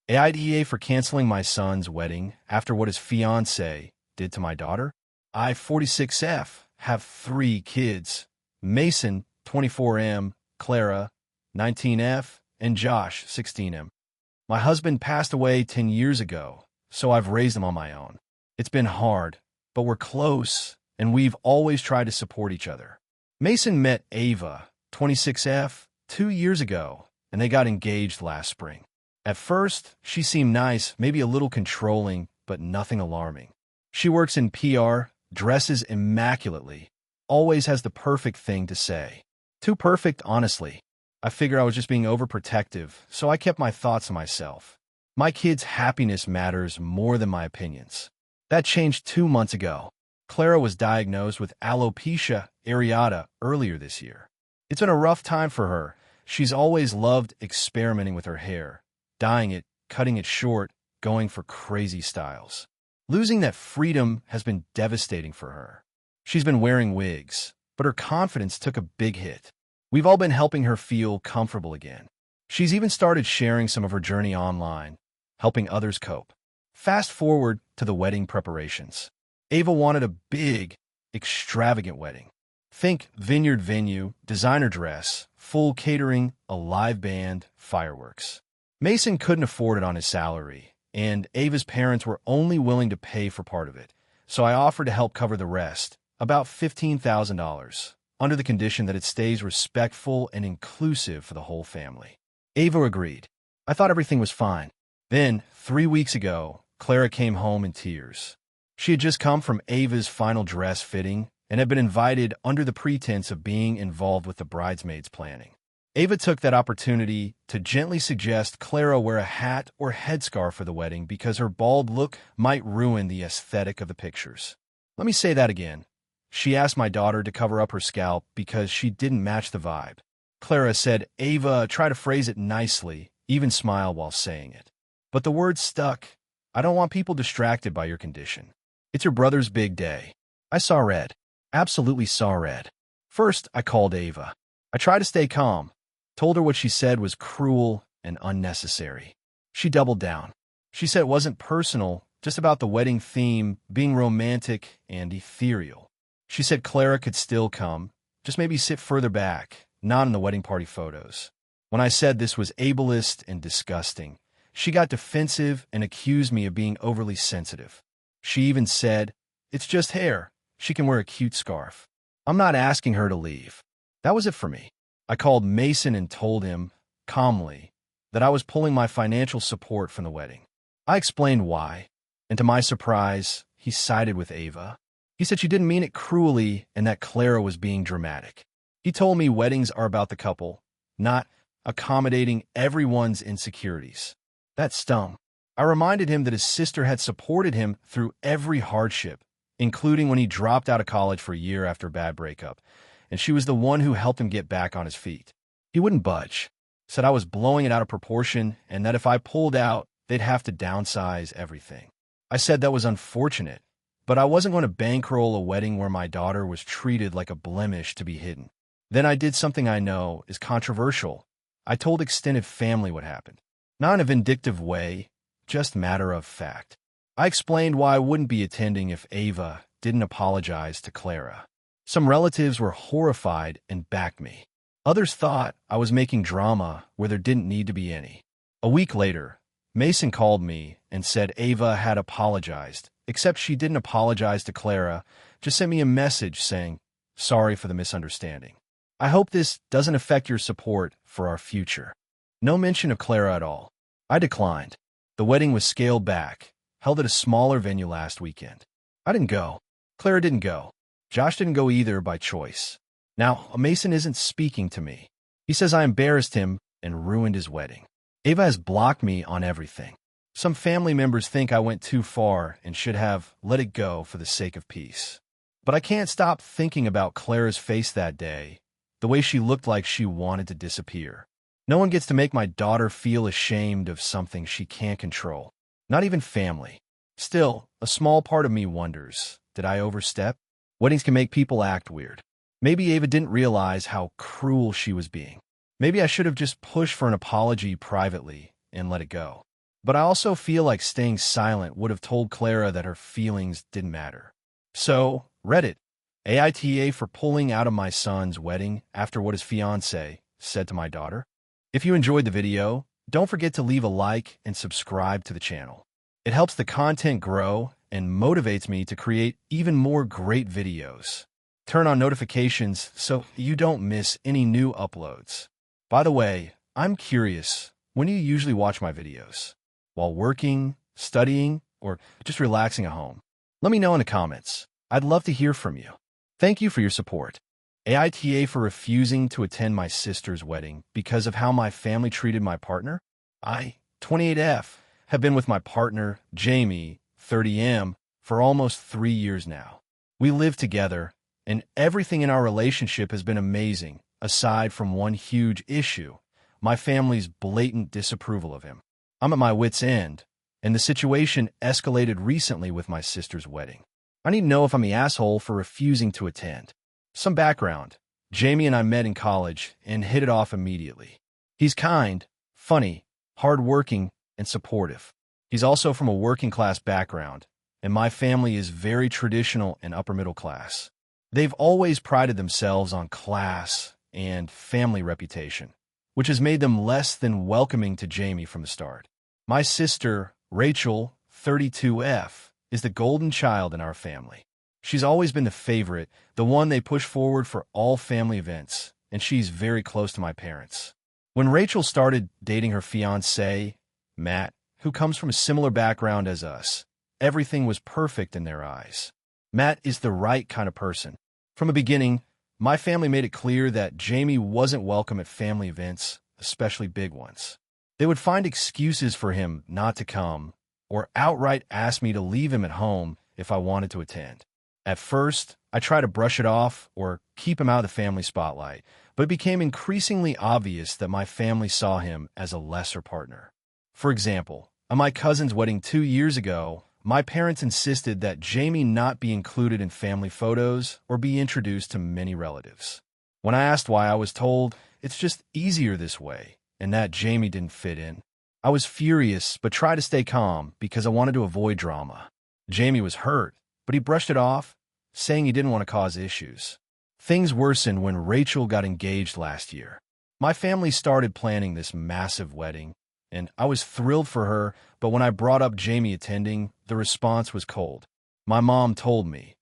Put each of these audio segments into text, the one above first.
AITA for canceling my son's wedding after what his fiancée did to my daughter. I, 46F, have 3 kids. Mason, 24M, Clara, 19F, and Josh, 16M. My husband passed away 10 years ago, so I've raised them on my own. It's been hard, but we're close, and we've always tried to support each other. Mason met Ava, 26F, 2 years ago, and they got engaged last spring. At first, she seemed nice, maybe a little controlling, but nothing alarming. She works in PR, dresses immaculately, always has the perfect thing to say. Too perfect, honestly. I figure I was just being overprotective, so I kept my thoughts to myself. My kids' happiness matters more than my opinions. That changed 2 months ago. Clara was diagnosed with alopecia areata earlier this year. It's been a rough time for her. She's always loved experimenting with her hair, dyeing it, cutting it short, going for crazy styles. Losing that freedom has been devastating for her. She's been wearing wigs, but her confidence took a big hit. We've all been helping her feel comfortable again. She's even started sharing some of her journey online, helping others cope. Fast forward to the wedding preparations. Ava wanted a big, extravagant wedding. Think vineyard venue, designer dress, full catering, a live band, fireworks. Mason couldn't afford it on his salary, and Ava's parents were only willing to pay for part of it, so I offered to help cover the rest, about $15,000, under the condition that it stays respectful and inclusive for the whole family. Ava agreed. I thought everything was fine. Then, 3 weeks ago, Clara came home in tears. She had just come from Ava's final dress fitting and had been invited under the pretense of being involved with the bridesmaids' planning. Ava took that opportunity to gently suggest Clara wear a hat or headscarf for the wedding because her bald look might ruin the aesthetic of the pictures. Let me say that again. She asked my daughter to cover up her scalp because she didn't match the vibe. Clara said, Ava, try to phrase it nicely, even smile while saying it. But the words stuck. I don't want people distracted by your condition. It's your brother's big day. I saw red. Absolutely saw red. First, I called Ava. I tried to stay calm. Told her what she said was cruel and unnecessary. She doubled down. She said it wasn't personal, just about the wedding theme being romantic and ethereal. She said Clara could still come, just maybe sit further back, not in the wedding party photos. When I said this was ableist and disgusting, she got defensive and accused me of being overly sensitive. She even said, it's just hair. She can wear a cute scarf. I'm not asking her to leave. That was it for me. I called Mason and told him, calmly, that I was pulling my financial support from the wedding. I explained why, and to my surprise, he sided with Ava. He said she didn't mean it cruelly and that Clara was being dramatic. He told me weddings are about the couple, not accommodating everyone's insecurities. That stung. I reminded him that his sister had supported him through every hardship, including when he dropped out of college for a year after a bad breakup, and she was the one who helped him get back on his feet. He wouldn't budge, said I was blowing it out of proportion and that if I pulled out, they'd have to downsize everything. I said that was unfortunate, but I wasn't going to bankroll a wedding where my daughter was treated like a blemish to be hidden. Then I did something I know is controversial. I told extended family what happened. Not in a vindictive way, just matter of fact. I explained why I wouldn't be attending if Ava didn't apologize to Clara. Some relatives were horrified and backed me. Others thought I was making drama where there didn't need to be any. A week later, Mason called me and said Ava had apologized, except she didn't apologize to Clara, just sent me a message saying, sorry for the misunderstanding. I hope this doesn't affect your support for our future. No mention of Clara at all. I declined. The wedding was scaled back, held at a smaller venue last weekend. I didn't go. Clara didn't go. Josh didn't go either by choice. Now, Mason isn't speaking to me. He says I embarrassed him and ruined his wedding. Ava has blocked me on everything. Some family members think I went too far and should have let it go for the sake of peace. But I can't stop thinking about Clara's face that day, the way she looked like she wanted to disappear. No one gets to make my daughter feel ashamed of something she can't control. Not even family. Still, a small part of me wonders, did I overstep? Weddings can make people act weird. Maybe Ava didn't realize how cruel she was being. Maybe I should have just pushed for an apology privately and let it go. But I also feel like staying silent would have told Clara that her feelings didn't matter. So, Reddit, AITA for pulling out of my son's wedding after what his fiancé said to my daughter. If you enjoyed the video, don't forget to leave a like and subscribe to the channel. It helps the content grow and motivates me to create even more great videos. Turn on notifications so you don't miss any new uploads. By the way, I'm curious, when do you usually watch my videos? While working, studying, or just relaxing at home? Let me know in the comments. I'd love to hear from you. Thank you for your support. AITA for refusing to attend my sister's wedding because of how my family treated my partner. I, 28F, have been with my partner, Jamie, 30M, for almost 3 years now. We live together, and everything in our relationship has been amazing, aside from one huge issue, my family's blatant disapproval of him. I'm at my wit's end, and the situation escalated recently with my sister's wedding. I need to know if I'm the asshole for refusing to attend. Some background. Jamie and I met in college and hit it off immediately. He's kind, funny, hardworking, and supportive. He's also from a working-class background, and my family is very traditional and upper-middle class. They've always prided themselves on class and family reputation, which has made them less than welcoming to Jamie from the start. My sister, Rachel, 32F, is the golden child in our family. She's always been the favorite, the one they push forward for all family events, and she's very close to my parents. When Rachel started dating her fiancé, Matt, who comes from a similar background as us, everything was perfect in their eyes. Matt is the right kind of person. From the beginning, my family made it clear that Jamie wasn't welcome at family events, especially big ones. They would find excuses for him not to come, or outright ask me to leave him at home if I wanted to attend. At first, I tried to brush it off or keep him out of the family spotlight, but it became increasingly obvious that my family saw him as a lesser partner. For example, at my cousin's wedding 2 years ago, my parents insisted that Jamie not be included in family photos or be introduced to many relatives. When I asked why, I was told it's just easier this way and that Jamie didn't fit in. I was furious but tried to stay calm because I wanted to avoid drama. Jamie was hurt, but he brushed it off, saying he didn't want to cause issues. Things worsened when Rachel got engaged last year. My family started planning this massive wedding, and I was thrilled for her, but when I brought up Jamie attending, the response was cold. My mom told me,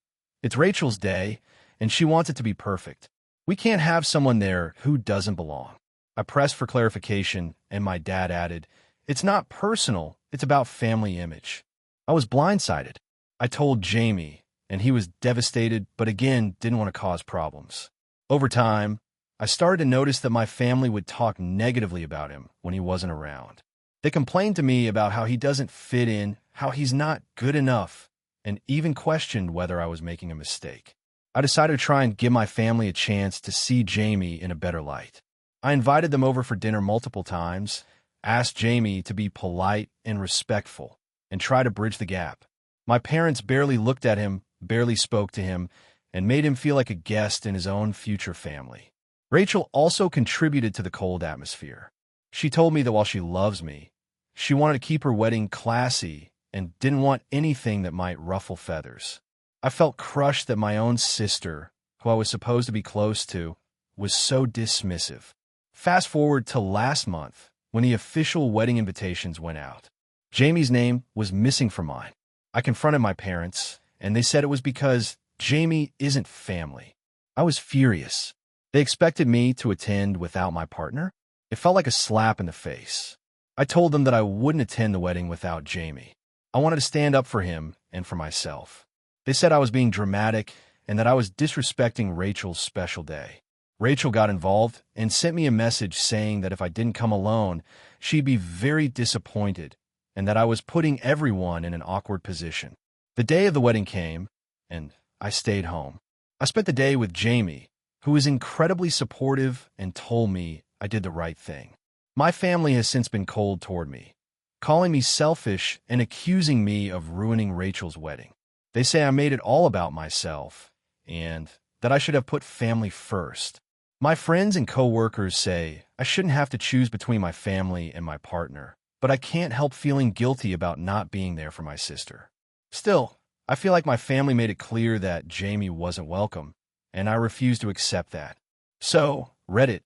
"It's Rachel's day, and she wants it to be perfect. We can't have someone there who doesn't belong." I pressed for clarification, and my dad added, "It's not personal, it's about family image." I was blindsided. I told Jamie, and he was devastated, but again, didn't want to cause problems. Over time, I started to notice that my family would talk negatively about him when he wasn't around. They complained to me about how he doesn't fit in, how he's not good enough, and even questioned whether I was making a mistake. I decided to try and give my family a chance to see Jamie in a better light. I invited them over for dinner multiple times, asked Jamie to be polite and respectful, and try to bridge the gap. My parents barely looked at him, barely spoke to him, and made him feel like a guest in his own future family. Rachel also contributed to the cold atmosphere. She told me that while she loves me, she wanted to keep her wedding classy and didn't want anything that might ruffle feathers. I felt crushed that my own sister, who I was supposed to be close to, was so dismissive. Fast forward to last month, when the official wedding invitations went out. Jamie's name was missing from mine. I confronted my parents, and they said it was because Jamie isn't family. I was furious. They expected me to attend without my partner? It felt like a slap in the face. I told them that I wouldn't attend the wedding without Jamie. I wanted to stand up for him and for myself. They said I was being dramatic and that I was disrespecting Rachel's special day. Rachel got involved and sent me a message saying that if I didn't come alone, she'd be very disappointed and that I was putting everyone in an awkward position. The day of the wedding came, and I stayed home. I spent the day with Jamie, who was incredibly supportive and told me I did the right thing. My family has since been cold toward me, calling me selfish and accusing me of ruining Rachel's wedding. They say I made it all about myself and that I should have put family first. My friends and co-workers say I shouldn't have to choose between my family and my partner, but I can't help feeling guilty about not being there for my sister. Still, I feel like my family made it clear that Jamie wasn't welcome, and I refuse to accept that. So, Reddit,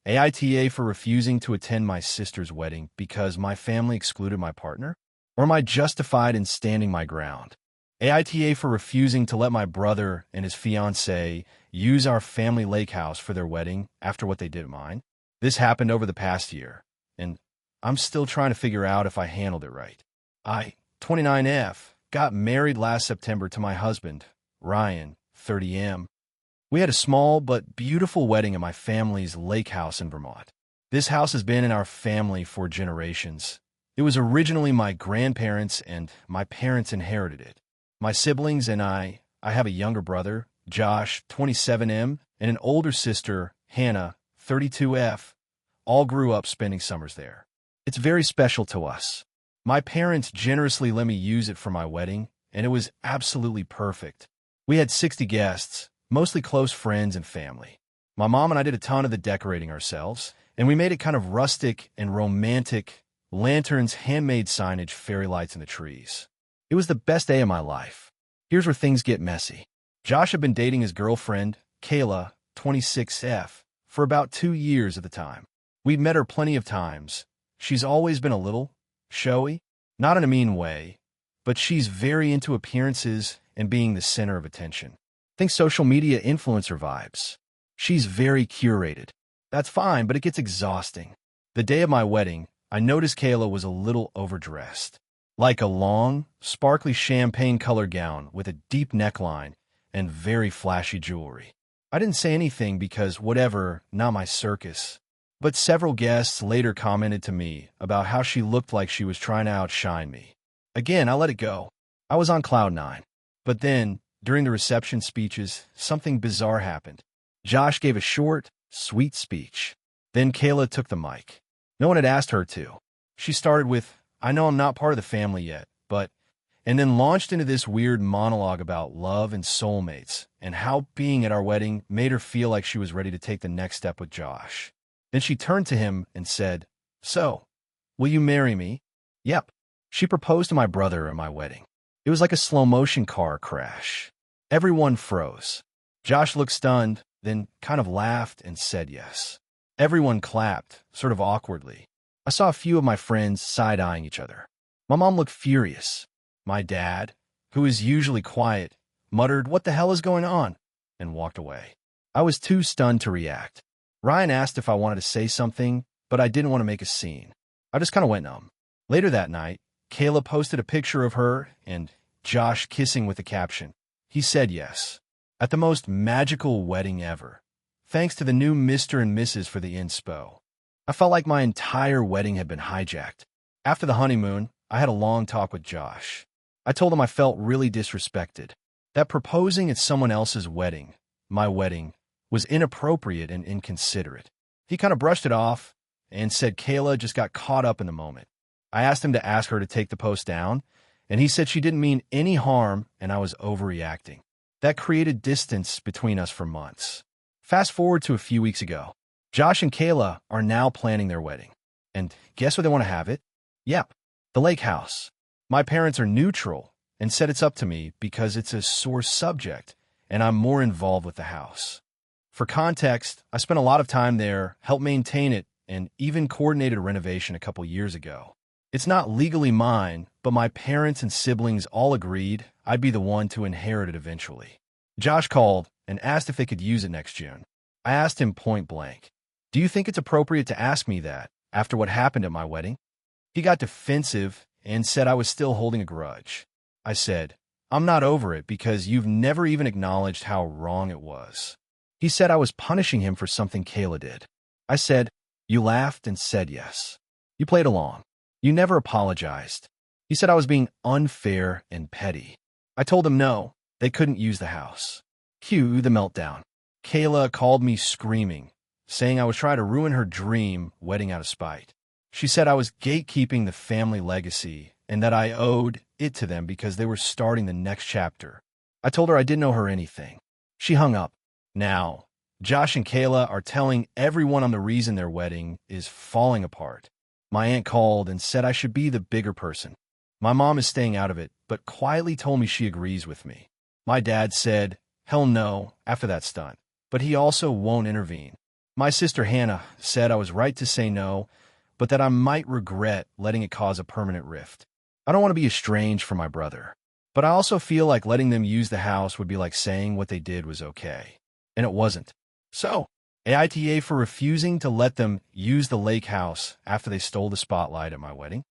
AITA for refusing to attend my sister's wedding because my family excluded my partner? Or am I justified in standing my ground? AITA for refusing to let my brother and his fiancée use our family lake house for their wedding after what they did at mine. This happened over the past year, and I'm still trying to figure out if I handled it right. I, 29F, got married last September to my husband, Ryan, 30M. We had a small but beautiful wedding at my family's lake house in Vermont. This house has been in our family for generations. It was originally my grandparents' and my parents inherited it. My siblings and I have a younger brother, Josh, 27M, and an older sister, Hannah, 32F, all grew up spending summers there. It's very special to us. My parents generously let me use it for my wedding, and it was absolutely perfect. We had 60 guests, mostly close friends and family. My mom and I did a ton of the decorating ourselves, and we made it kind of rustic and romantic, lanterns, handmade signage, fairy lights in the trees. It was the best day of my life. Here's where things get messy. Josh had been dating his girlfriend, Kayla, 26F, for about 2 years at the time. We'd met her plenty of times. She's always been a little showy, not in a mean way, but she's very into appearances and being the center of attention. Think social media influencer vibes. She's very curated. That's fine, but it gets exhausting. The day of my wedding, I noticed Kayla was a little overdressed. Like a long, sparkly champagne color gown with a deep neckline and very flashy jewelry. I didn't say anything because whatever, not my circus. But several guests later commented to me about how she looked like she was trying to outshine me. Again, I let it go. I was on cloud nine. But then, during the reception speeches, something bizarre happened. Josh gave a short, sweet speech. Then Kayla took the mic. No one had asked her to. She started with, "I know I'm not part of the family yet, but," and then launched into this weird monologue about love and soulmates and how being at our wedding made her feel like she was ready to take the next step with Josh. Then she turned to him and said, "So, will you marry me?" Yep. She proposed to my brother at my wedding. It was like a slow-motion car crash. Everyone froze. Josh looked stunned, then kind of laughed and said yes. Everyone clapped, sort of awkwardly. I saw a few of my friends side-eyeing each other. My mom looked furious. My dad, who is usually quiet, muttered, "What the hell is going on?" and walked away. I was too stunned to react. Ryan asked if I wanted to say something, but I didn't want to make a scene. I just kind of went numb. Later that night, Kayla posted a picture of her and Josh kissing with the caption, "He said yes." At the most magical wedding ever. Thanks to the new Mr. and Mrs. for the inspo. I felt like my entire wedding had been hijacked. After the honeymoon, I had a long talk with Josh. I told him I felt really disrespected. That proposing at someone else's wedding, my wedding, was inappropriate and inconsiderate. He kind of brushed it off and said Kayla just got caught up in the moment. I asked him to ask her to take the post down, and he said she didn't mean any harm and I was overreacting. That created distance between us for months. Fast forward to a few weeks ago. Josh and Kayla are now planning their wedding. And guess where they want to have it? Yep, the lake house. My parents are neutral and said it's up to me because it's a sore subject and I'm more involved with the house. For context, I spent a lot of time there, helped maintain it, and even coordinated a renovation a couple years ago. It's not legally mine, but my parents and siblings all agreed I'd be the one to inherit it eventually. Josh called and asked if they could use it next June. I asked him point blank, "Do you think it's appropriate to ask me that after what happened at my wedding?" He got defensive and said I was still holding a grudge. I said, "I'm not over it because you've never even acknowledged how wrong it was." He said I was punishing him for something Kayla did. I said, "You laughed and said yes. You played along. You never apologized." He said I was being unfair and petty. I told him no, they couldn't use the house. Cue the meltdown. Kayla called me screaming, saying I was trying to ruin her dream wedding out of spite. She said I was gatekeeping the family legacy and that I owed it to them because they were starting the next chapter. I told her I didn't owe her anything. She hung up. Now, Josh and Kayla are telling everyone I'm the reason their wedding is falling apart. My aunt called and said I should be the bigger person. My mom is staying out of it, but quietly told me she agrees with me. My dad said, hell no, after that stunt, but he also won't intervene. My sister Hannah said I was right to say no, but that I might regret letting it cause a permanent rift. I don't want to be estranged from my brother, but I also feel like letting them use the house would be like saying what they did was okay, and it wasn't. So, AITA for refusing to let them use the lake house after they stole the spotlight at my wedding.